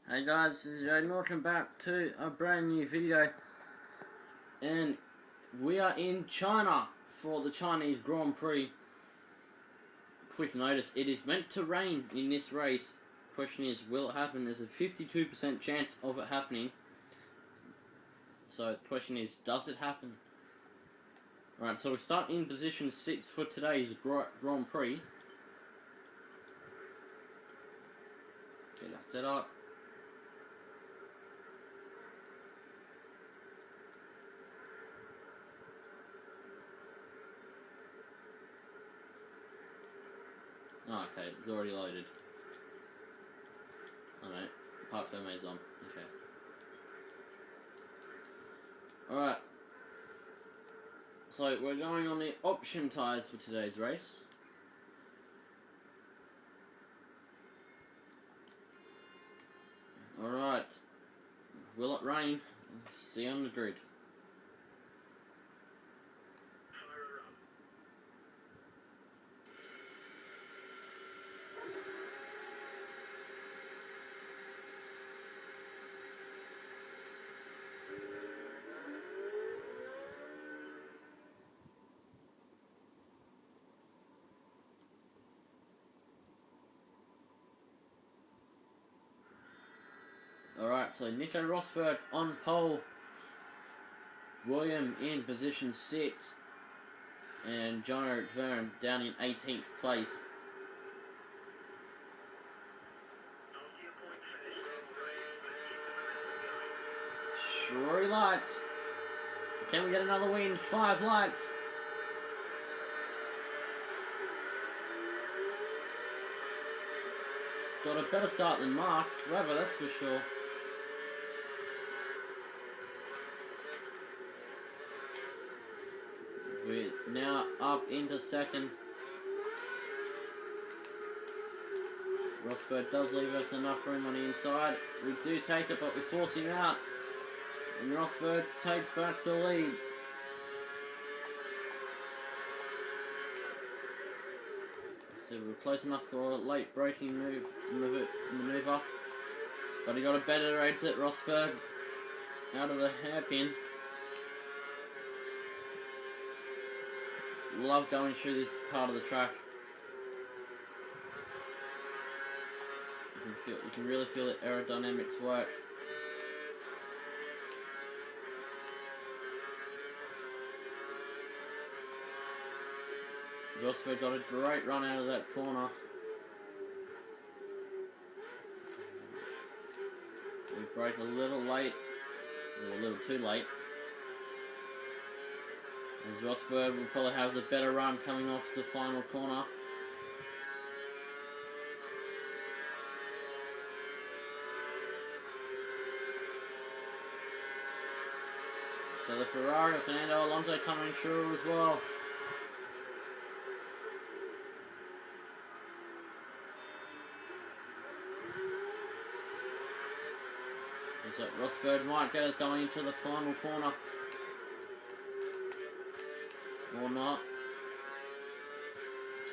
Hey guys, this is Jaden. Welcome back to a brand new video. And we are in China for the Chinese Grand Prix. Quick notice, it is meant to rain in this race. Question is, will it happen? There's a 52% chance of it happening. So the question is, does it happen? Alright, so we'll start in position 6 for today's Grand Prix. Get that set up. Oh, okay, it's already loaded. Alright, Parc Fermé's on. Okay. Alright. So, we're going on the option tyres for today's race. Alright. Will it rain? See you on the grid. Alright, so Nico Rosberg on pole, William in position 6, and Jean-Eric Vergne down in 18th place. Three lights. Can we get another win? 5 lights. Got a better start than Mark Webber, that's for sure. We're now up into second. Rosberg does leave us enough room on the inside. We do take it, but we force him out. And Rosberg takes back the lead. So we're close enough for a late braking maneuver. But he got a better exit, Rosberg. Out of the hairpin. Love going through this part of the track. You can really feel the aerodynamics work. Rosberg got a great run out of that corner. We brake a little late, or a little too late. As Rosberg will probably have the better run coming off the final corner. So the Ferrari of Fernando Alonso coming through as well. So Rosberg might get us going into the final corner. Or not.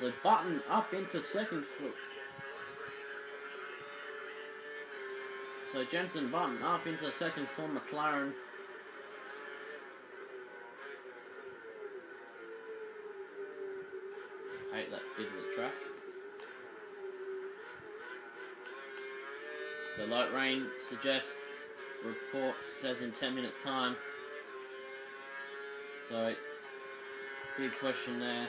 So Button up into second. So Jenson Button up into second for McLaren. Hate that bit of the track. So light rain suggests, report says in 10 minutes time. So big question there.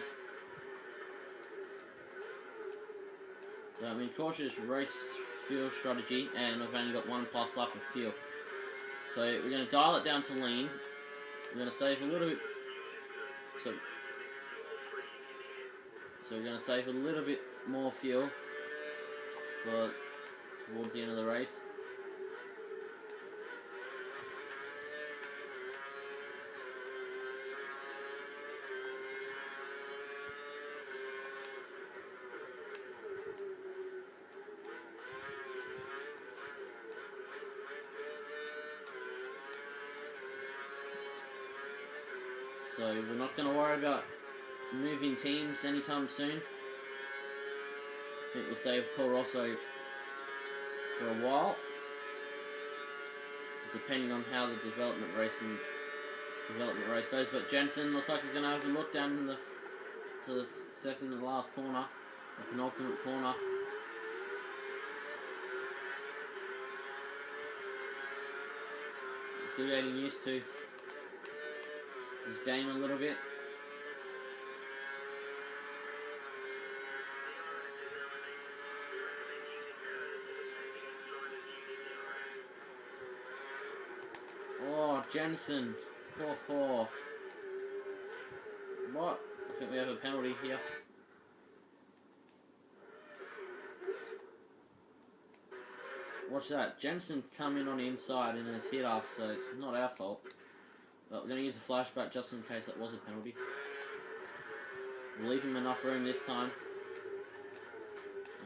So I'm in cautious race fuel strategy, and I've only got 1+ lap of fuel. So we're going to dial it down to lean. We're going to save a little bit. So we're going to save a little bit more fuel for towards the end of the race. So we're not going to worry about moving teams anytime soon. I think we'll save Toro Rosso for a while. depending on how the development race goes. But Jensen looks like he's going to have a look down to the second and last corner, the penultimate corner. Still getting used to his game a little bit. Oh, Jensen. Oh. What? I think we have a penalty here. Watch that. Jensen come in on the inside and has hit us, so it's not our fault. But we're going to use a flashback just in case that was a penalty. We'll leave him enough room this time.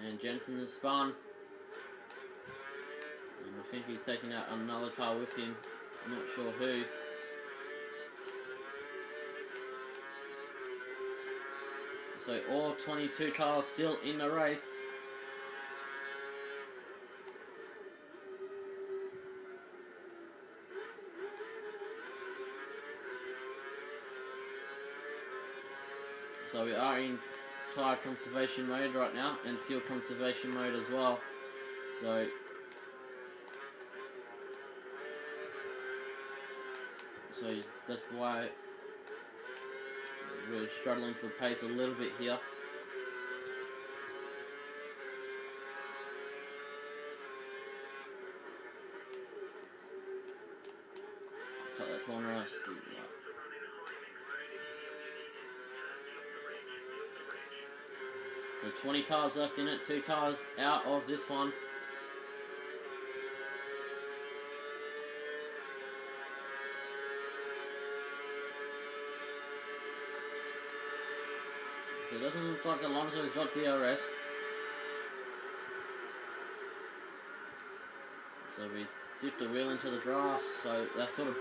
And Jensen has spun. And I think he's taking out another car with him. I'm not sure who. So all 22 cars still in the race. So we are in tyre conservation mode right now and fuel conservation mode as well. So that's why we're struggling for pace a little bit here. Cut that corner. So 20 cars left in it, 2 cars out of this one. So it doesn't look like Alonso's got DRS. So we dip the wheel into the grass, so that's sort of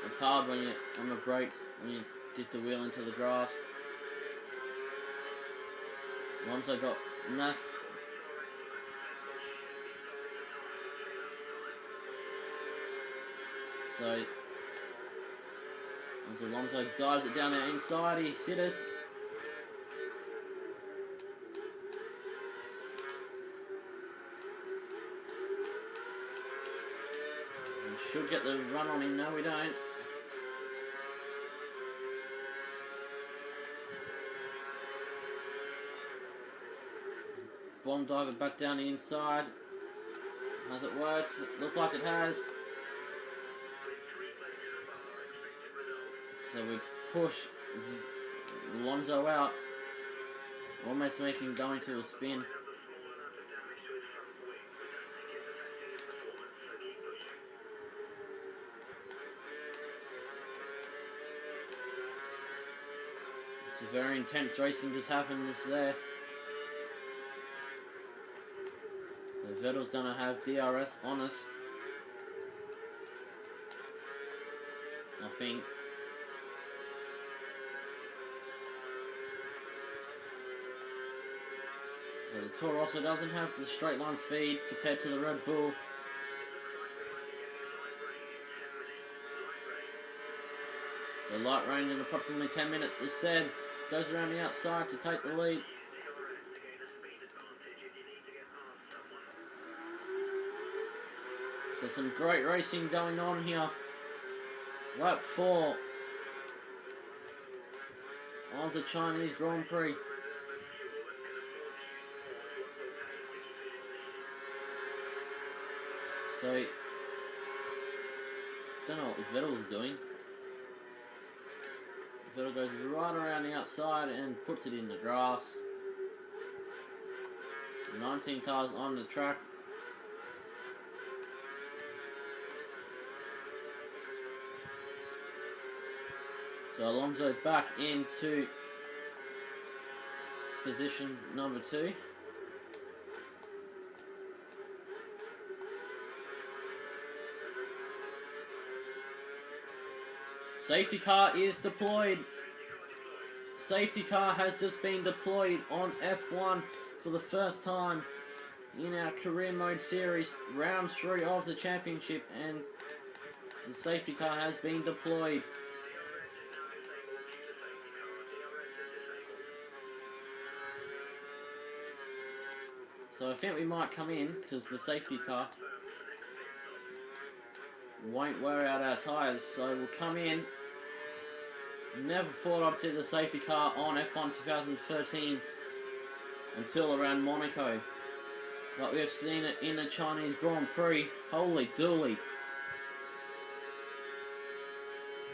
it's hard when you're on the brakes, when you dip the wheel into the grass. Alonso got mass. So as Alonso dives it down the inside, he sitters. We should get the run on him. No, we don't. Bomb dive it back down the inside. Has it worked? It looks like it has. So we push Alonso out, almost making him go into a spin. It's a very intense racing just happened this there. So Vettel's gonna have DRS on us, I think. So the Toro Rosso doesn't have the straight line speed compared to the Red Bull. So light rain in approximately 10 minutes, as said, goes around the outside to take the lead. So some great racing going on here. Lap 4 of the Chinese Grand Prix. So, don't know what Vettel's doing. Vettel goes right around the outside and puts it in the grass. 19 cars on the track. So Alonso back into position number 2. Safety car is deployed. Safety car has just been deployed on F1 for the first time in our career mode series, round 3 of the championship, and the safety car has been deployed. So I think we might come in, because the safety car won't wear out our tyres, so we'll come in. Never thought I'd see the safety car on F1 2013 until around Monaco. But we've seen it in the Chinese Grand Prix. Holy dooly.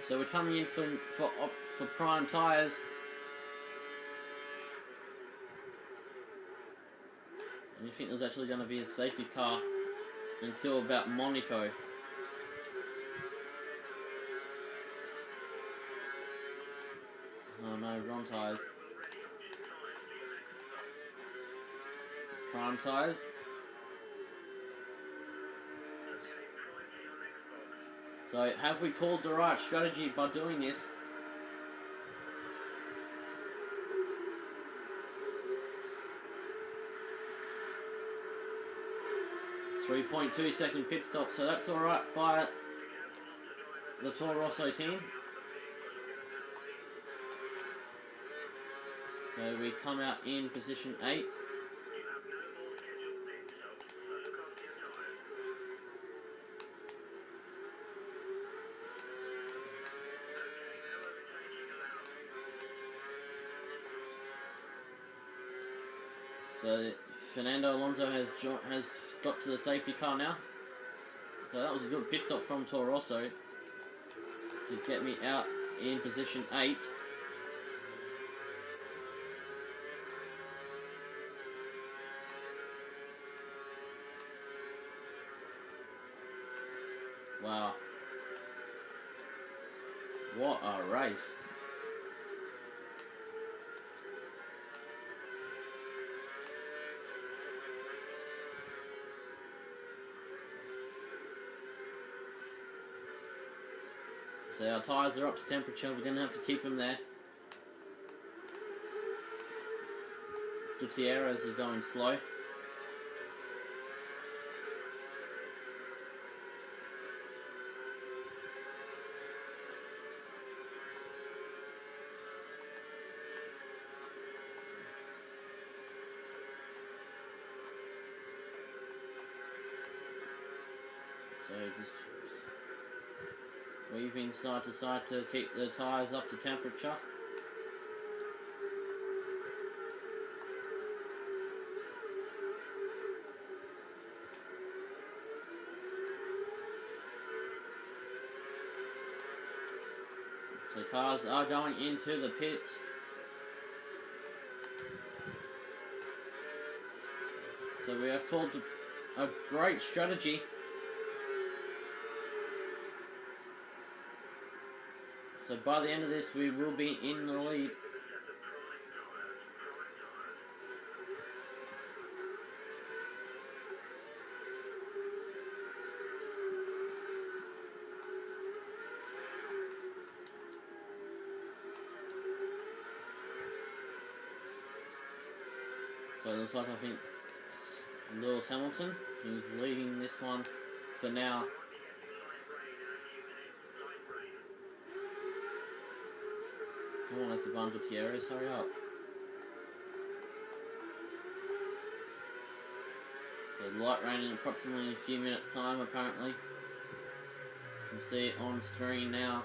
So we're coming in for prime tyres. And you think there's actually going to be a safety car until about Monaco. Oh no, wrong tyres. Prime tyres. So have we called the right strategy by doing this? .2 second pit stop, so that's alright by the Toro Rosso team. So we come out in position 8. So Fernando Alonso has got to the safety car now. So that was a good pit stop from Toro Rosso to get me out in position 8. Wow. What a race. So our tyres are up to temperature, we're going to have to keep them there. Gutierrez is going slow. So just weaving side to side to keep the tyres up to temperature. So cars are going into the pits. So we have called a great strategy. So by the end of this, we will be in the lead. So it looks like, I think, Lewis Hamilton is leading this one for now. Come on, Esteban Gutierrez, hurry up. So light rain in approximately a few minutes time, apparently. You can see it on screen now.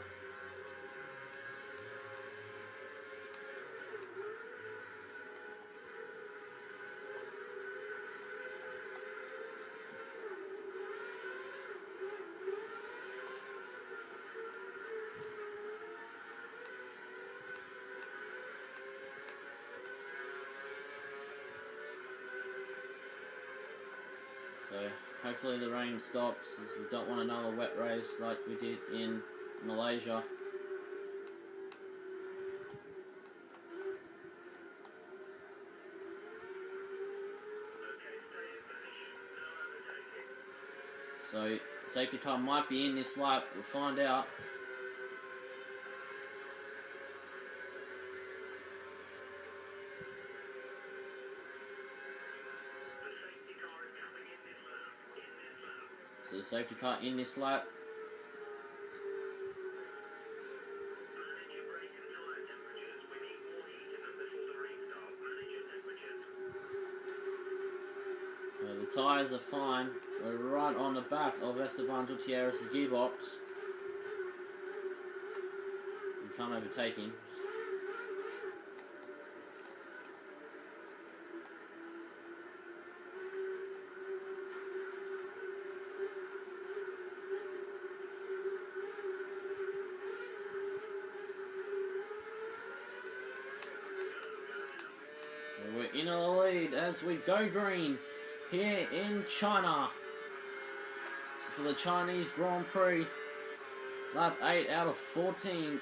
So hopefully the rain stops, as we don't want another wet race like we did in Malaysia. So safety car might be in this lap, we'll find out. So the safety car in this lap. The tyres are fine. We're right on the back of Esteban Gutierrez's gearbox. We can't overtake him. We're in the lead as we go green here in China for the Chinese Grand Prix. Lap 8 out of 14.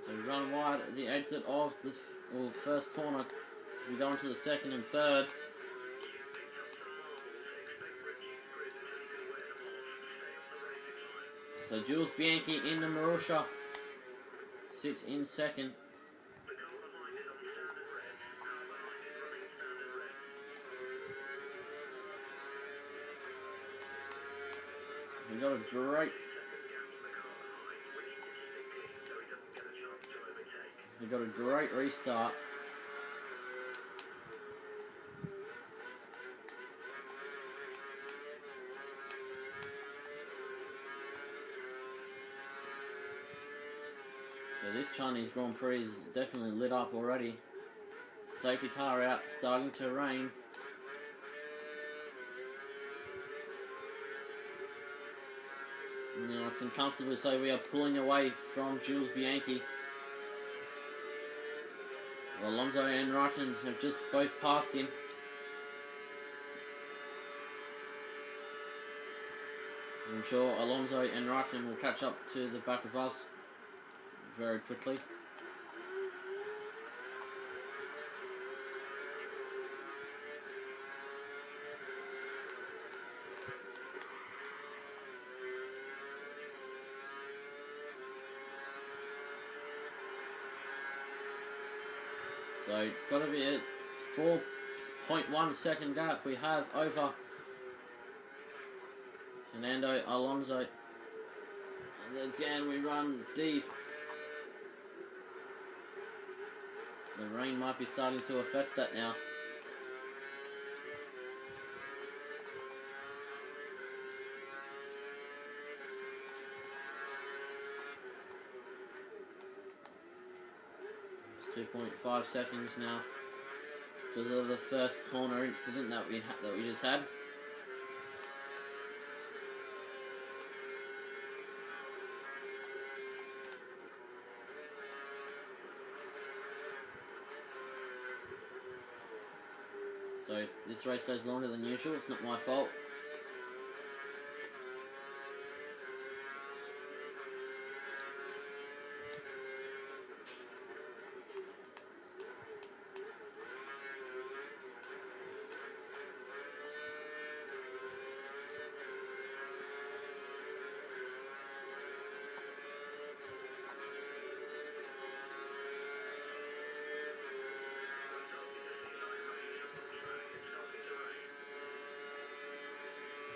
So we run wide at the exit of the first corner as we go into the second and third. So Jules Bianchi in the Marussia sits in second. We got a great restart. So this Chinese Grand Prix is definitely lit up already. Safety car out, starting to rain. And I can comfortably say we are pulling away from Jules Bianchi. Alonso and Raikkonen have just both passed him. I'm sure Alonso and Raikkonen will catch up to the back of us very quickly. So it's got to be a 4.1 second gap we have over Fernando Alonso. And again we run deep. The rain might be starting to affect that now. It's 2.5 seconds now because of the first corner incident that we just had. So if this race goes longer than usual, it's not my fault.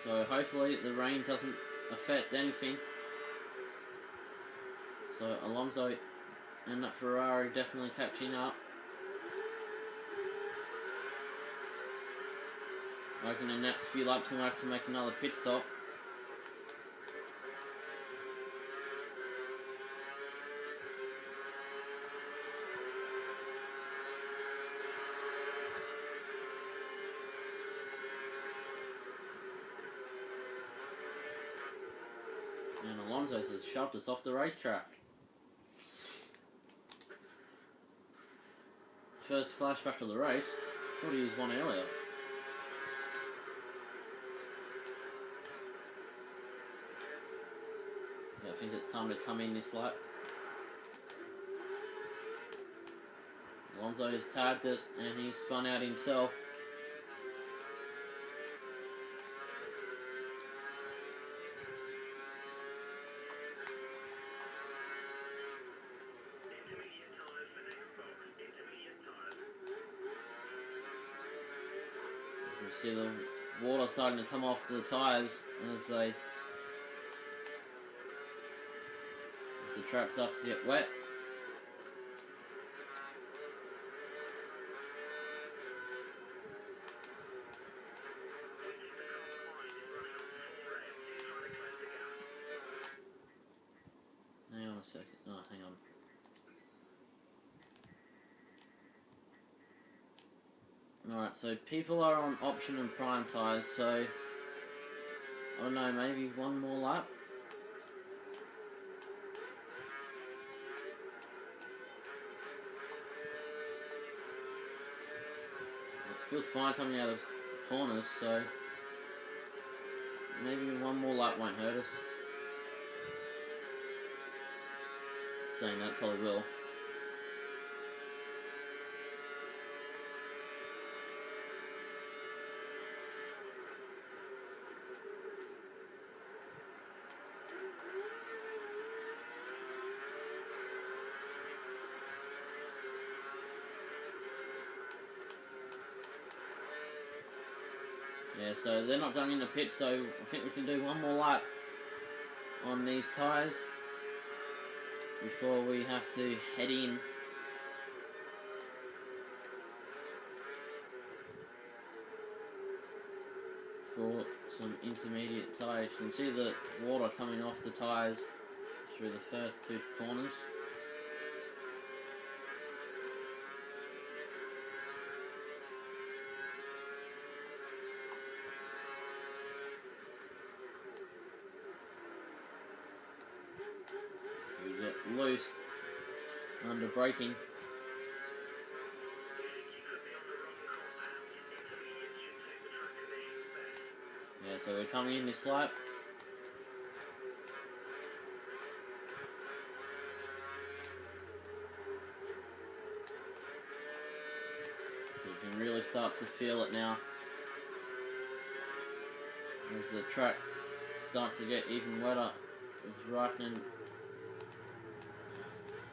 So hopefully the rain doesn't affect anything. So Alonso and that Ferrari definitely catching up. I reckon the next few laps we'll have to make another pit stop. And Alonso has shoved us off the racetrack. First flashback of the race. Thought he used one earlier. Yeah, I think it's time to come in this lap. Alonso has tagged us and he's spun out himself. You see the water starting to come off the tyres as the track starts to get wet. Hang on a second. No, hang on. Alright, so people are on option and prime tyres, so I don't know, maybe one more lap. It feels fine coming out of the corners, so maybe one more lap won't hurt us. Saying that probably will. Yeah, so they're not going in the pit, so I think we can do one more lap on these tyres before we have to head in. For some intermediate tyres. You can see the water coming off the tyres through the first two corners. So we get loose under braking. Yeah, so we're coming in this lap. So you can really start to feel it now. As the track starts to get even wetter, as Raikkonen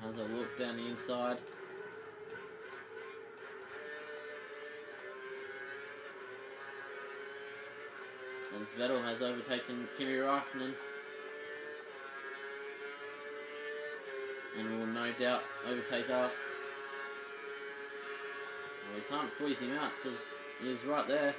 has a look down the inside. As Vettel has overtaken Kimi Raikkonen, and will no doubt overtake us. Well, we can't squeeze him out because he's right there.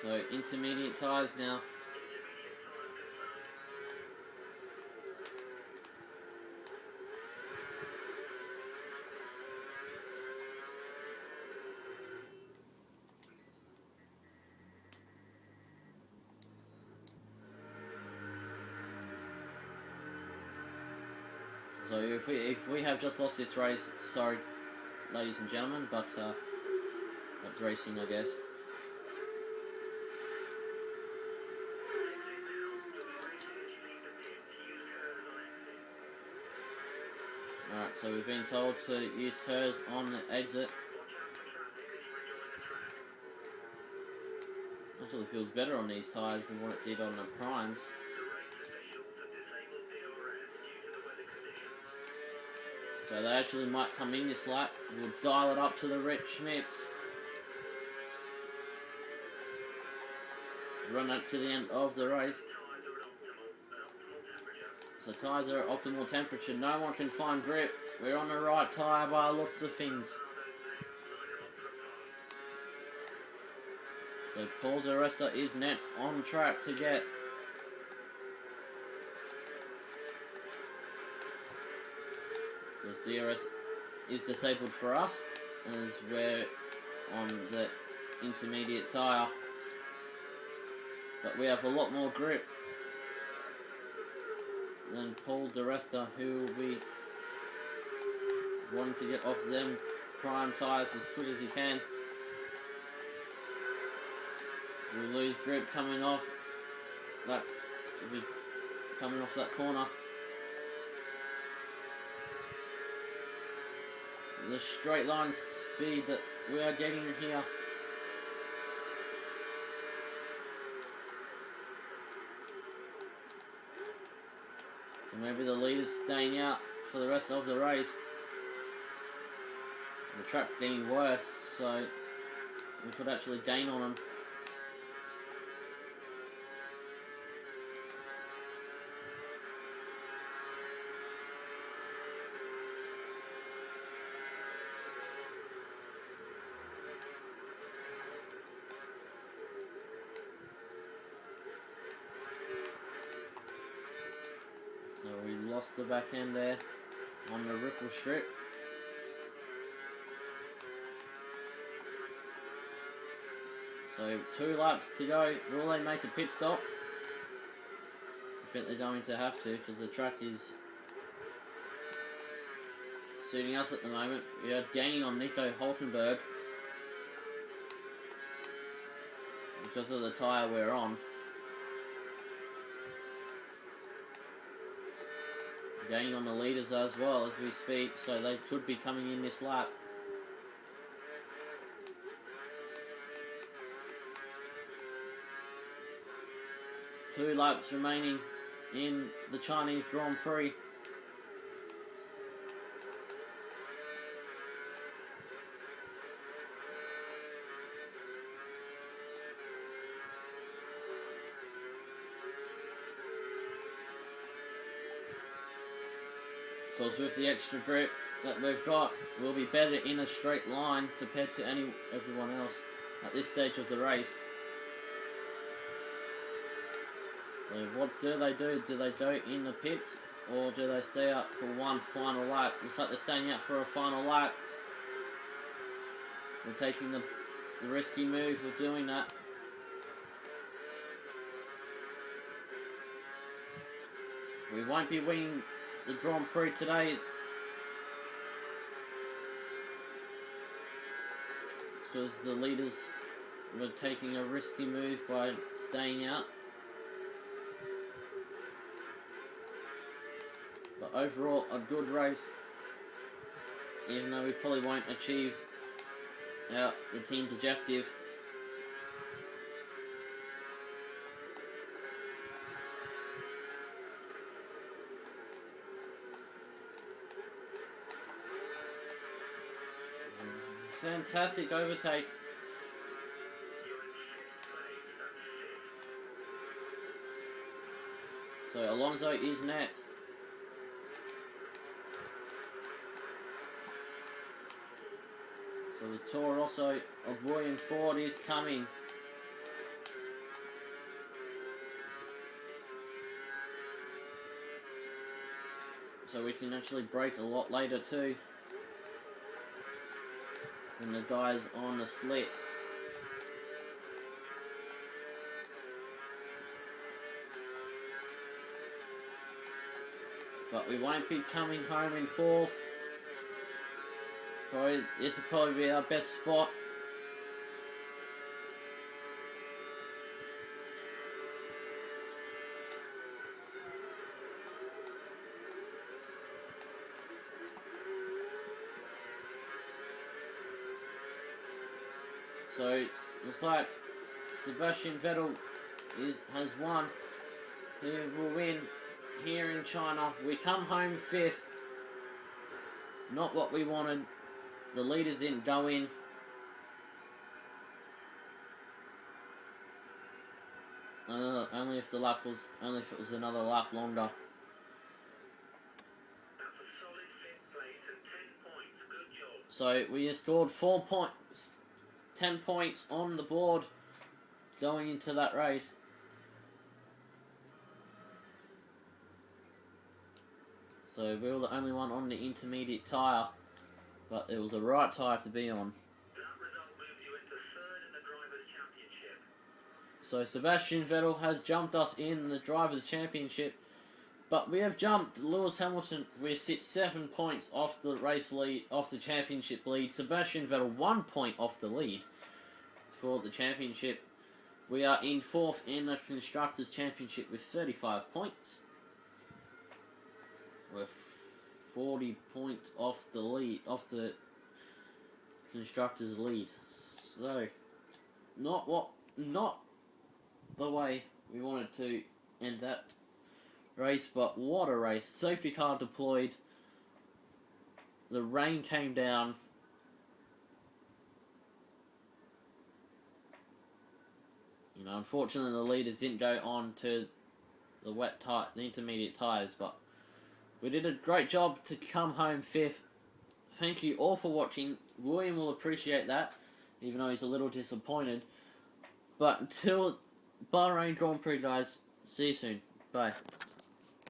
So intermediate tyres now. So if we have just lost this race, sorry, ladies and gentlemen, but that's racing, I guess. Alright, so we've been told to use curves on the exit. Actually feels better on these tyres than what it did on the primes. So they actually might come in this lap. We'll dial it up to the rich mix. Run that to the end of the race. So tyres are at optimal temperature. No one can find grip. We're on the right tyre by lots of things. So Paul di Resta is next on track to get. Because DRS is disabled for us, as we're on the intermediate tyre. But we have a lot more grip than Paul di Resta, who will be wanting to get off them prime tyres as quick as he can. So we lose grip coming off that, coming off that corner. The straight line speed that we are getting here. So maybe the leader's staying out for the rest of the race. The track's getting worse, so we could actually gain on them. So we lost the back end there on the ripple strip. So 2 laps to go. Will they make a pit stop? I think they're going to have to, because the track is suiting us at the moment. We are gaining on Nico Hulkenberg because of the tyre we're on. Gaining on the leaders as well as we speak, so they could be coming in this lap. Two laps remaining in the Chinese Grand Prix. Because with the extra grip that we've got, we'll be better in a straight line compared to everyone else at this stage of the race. So what do they do? Do they go in the pits, or do they stay out for one final lap? Looks like they're staying out for a final lap. They're taking the risky move of doing that. We won't be winning the Grand Prix today, because the leaders were taking a risky move by staying out. But overall, a good race, even though we probably won't achieve the team's objective. Fantastic overtake. So Alonso is next. So the Toro Rosso of William Ford is coming. So we can actually brake a lot later too than the guys on the slicks. But we won't be coming home in fourth. This will probably be our best spot. So it looks like Sebastian Vettel has won. He will win here in China. We come home fifth. Not what we wanted. The leaders didn't go in. Only if it was another lap longer. That's a solid 5th place and 10 points. Good job. So we scored 4 points, 10 points on the board going into that race. So we were the only one on the intermediate tyre, but it was the right tyre to be on. That result moves you into 3rd in the Drivers' Championship. So Sebastian Vettel has jumped us in the Drivers' Championship, but we have jumped Lewis Hamilton. We sit 7 points off the race lead, off the championship lead. Sebastian Vettel 1 point off the lead for the championship. We are in 4th in the Constructors' Championship with 35 points. We're 40 points off the lead, off the Constructors' lead. So, not the way we wanted to end that race, but what a race. Safety car deployed. The rain came down. You know, unfortunately the leaders didn't go on to the intermediate tyres, but we did a great job to come home 5th. Thank you all for watching. William will appreciate that, even though he's a little disappointed. But until Bahrain Grand Prix, guys, see you soon. Bye.